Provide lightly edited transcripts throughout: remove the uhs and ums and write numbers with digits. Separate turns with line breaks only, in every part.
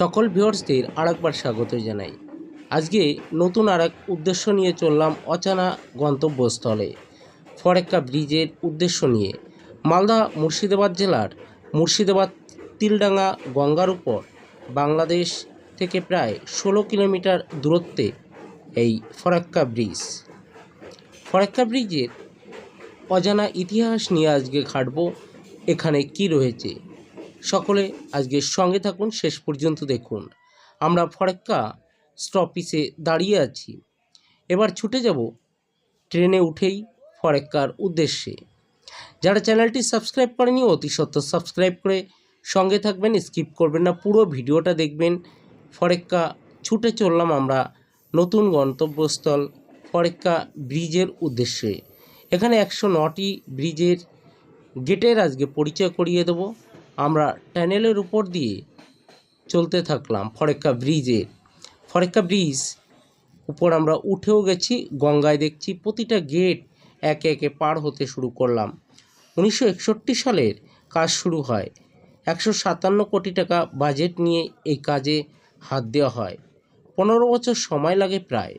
সকল ভিউয়ার্সদের আরেকবার স্বাগত জানাই। আজকে নতুন আরেক উদ্দেশ্য নিয়ে চললাম অজানা গন্তব্যস্থলে ফরেক্কা ব্রিজের উদ্দেশ্য নিয়ে। মালদা মুর্শিদাবাদ জেলার মুর্শিদাবাদ তিলডাঙ্গা গঙ্গার উপর বাংলাদেশ থেকে প্রায় 16 কিলোমিটার দূরত্বে এই ফরেক্কা ব্রিজ। ফরেক্কা ব্রিজের অজানা ইতিহাস নিয়ে আজকে ঘাটব, এখানে কি রয়েছে। সকলে আজকে সঙ্গে থাকুন, শেষ পর্যন্ত দেখুন। আমরা ফরেক্কা স্টপিসে দাঁড়িয়ে আছি, এবার ছুটে যাব ট্রেনে উঠেই ফরেক্কার উদ্দেশ্যে। যারা চ্যানেলটি সাবস্ক্রাইব করেনি অতি সত্ত্বর সাবস্ক্রাইব করে সঙ্গে থাকবেন, স্কিপ করবেন না, পুরো ভিডিওটা দেখবেন। ফরেক্কা ছুটে চললাম আমরা নতুন গন্তব্যস্থল ফরেক্কা ব্রিজের উদ্দেশ্যে। এখানে 109টি ব্রিজের গেটের আজকে পরিচয় করিয়ে দেব। আমরা টানেলের উপর দিয়ে চলতে থাকলাম ফরেক্কা ব্রিজের। ফরেক্কা ব্রিজ উপর আমরা উঠেও গেছি, গঙ্গায় দেখছি প্রতিটা গেট একে একে পার হতে শুরু করলাম। 1961 সালের কাজ শুরু হয়। 157 কোটি টাকা বাজেট নিয়ে এই কাজে হাত দেওয়া হয়। 15 বছর সময় লাগে প্রায়।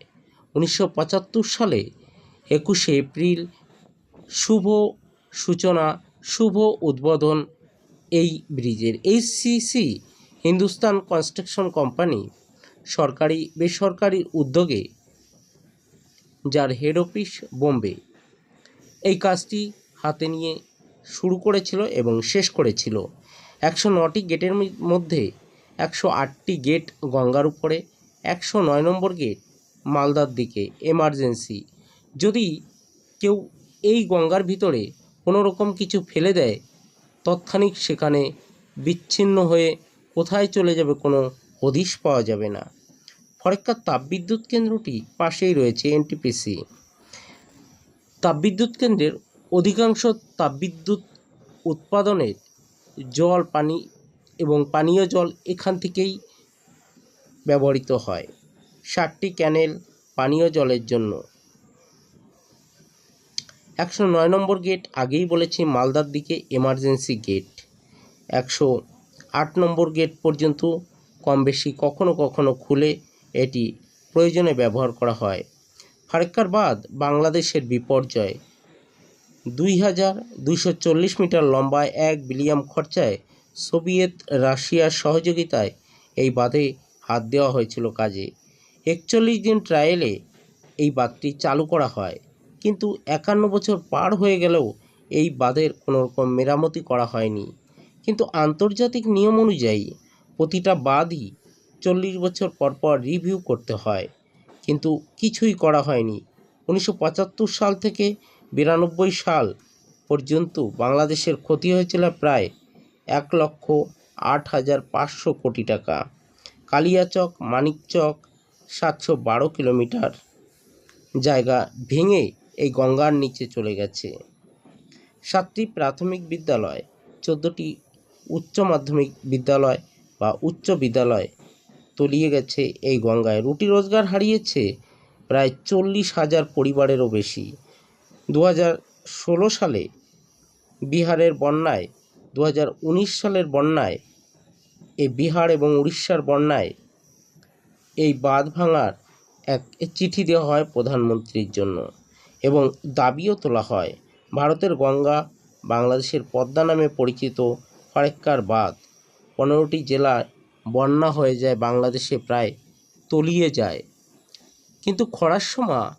1975 সালে 21শে এপ্রিল শুভ সূচনা, শুভ উদ্বোধন এই ব্রিজের। এইচসিসি হিন্দুস্তান কনস্ট্রাকশন কোম্পানি সরকারি বেসরকারি উদ্যোগে, যার হেড অফিস বোম্বে, এই কাজটি হাতে নিয়ে শুরু করেছিল এবং শেষ করেছিল। 109টি গেটের মধ্যে 108টি গেট গঙ্গার উপরে, 109 নম্বর গেট মালদার দিকে এমার্জেন্সি। যদি কেউ এই গঙ্গার ভিতরে কোনো রকম কিছু ফেলে দেয়, তৎক্ষণিক সেখানে বিচ্ছিন্ন হয়ে কোথায় চলে যাবে কোনো হদিশ পাওয়া যাবে না। ফরেক্কার তাপবিদ্যুৎ কেন্দ্রটি পাশেই রয়েছে এনটিপিসি। তাপবিদ্যুৎ কেন্দ্রের অধিকাংশ তাপবিদ্যুৎ উৎপাদনের জল, পানি এবং পানীয় জল এখান থেকেই ব্যবহৃত হয়। 60টি ক্যানেল পানীয় জলের জন্য। 109 নম্বর গেট আগেই বলেছি মালদার দিকে এমার্জেন্সি গেট। 108 নম্বর গেট পর্যন্ত কম বেশি কখনো কখনো খুলে এটি প্রয়োজনে ব্যবহার করা হয়। ফরেক্কার বাঁধ বাংলাদেশের বিপর্যয়। 2240 মিটার লম্বায় 1 বিলিয়ন খরচায় সোভিয়েত রাশিয়ার সহযোগিতায় এই বাঁধে হাত দেওয়া হয়েছিল কাজে। 41 দিন ট্রায়ালে এই বাঁধটি চালু করা হয়, কিন্তু 51 বছর পার হয়ে গেলেও এই বাঁধের কোনো রকম মেরামতি করা হয়নি। কিন্তু আন্তর্জাতিক নিয়ম অনুযায়ী প্রতিটা বাঁধই 40 বছর পর পর রিভিউ করতে হয়, কিন্তু কিছুই করা হয়নি। 1975 সাল থেকে 92 সাল পর্যন্ত বাংলাদেশের ক্ষতি হয়েছিল প্রায় 1,08,500 কোটি টাকা। কালিয়াচক মানিকচক 712 কিলোমিটার জায়গা ভেঙে এই গঙ্গার নিচে চলে গেছে। 7টি প্রাথমিক বিদ্যালয়, 14টি উচ্চ মাধ্যমিক বিদ্যালয় বা উচ্চ বিদ্যালয় তলিয়ে গেছে এই গঙ্গায়। রুটি রোজগার হারিয়েছে প্রায় 40,000 পরিবারেরও বেশি। 2016 সালে বিহারের বন্যায়, 2019 সালের বন্যায়, এই বিহার এবং উড়িষ্যার বন্যায় এই বাঁধ ভাঙার এক চিঠি দেওয়া হয় প্রধানমন্ত্রীর জন্য এবং দাবিও তোলা হয়। ভারতের গঙ্গা, বাংলাদেশের পদ্মা নামে পরিচিত ফরেক্কার বাঁধ 15টি জেলায় বন্যা হয়ে যায়, বাংলাদেশে প্রায় তলিয়ে যায়। কিন্তু খরার সময়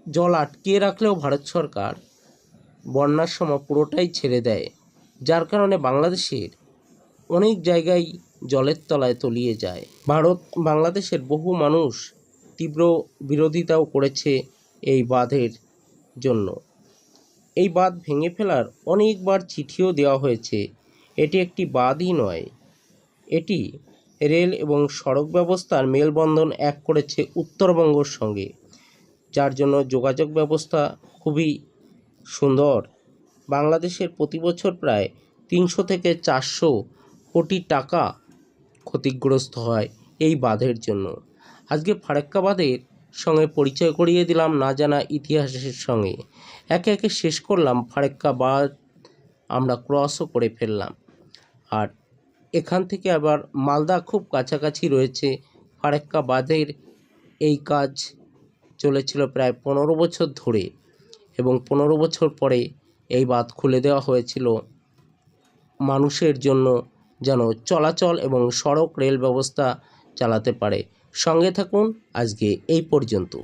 জল আটকিয়ে রাখলেও ভারত সরকার বন্যার সময় পুরোটাই ছেড়ে দেয়, যার কারণে বাংলাদেশের অনেক জায়গায় জলের তলায় তলিয়ে যায়। ভারত বাংলাদেশের বহু মানুষ তীব্র বিরোধিতাও করেছে এই বাঁধের জন্য। এই বাঁধ ভেঙে ফেলার অনেকবার চিঠিও দেওয়া হয়েছে। এটি একটি বাঁধই নয়, এটি রেল এবং সড়ক ব্যবস্থার মেলবন্ধন এক করেছে উত্তরবঙ্গের সঙ্গে, যার জন্য যোগাযোগ ব্যবস্থা খুবই সুন্দর। বাংলাদেশের প্রতি বছর প্রায় 300 থেকে 400 কোটি টাকা ক্ষতিগ্রস্ত হয় এই বাঁধের জন্য। আজকে ফরেক্কা বাঁধের সঙ্গে পরিচয় করিয়ে দিলাম না জানা ইতিহাসের সঙ্গে। একে একে শেষ করলাম ফরেক্কা বাঁধ, আমরা ক্রসও করে ফেললাম। আর এখান থেকে আবার মালদা খুব কাছাকাছি রয়েছে ফারাক্কা বাঁধের এই কাজ চলেছিল প্রায় 15 বছর ধরে এবং 15 বছর পরে এই বাঁধ খুলে দেওয়া হয়েছিল মানুষের জন্য, যেন চলাচল এবং সড়ক রেল ব্যবস্থা চালাতে পারে। সঙ্গে থাকুন, আজকে এই পর্যন্ত।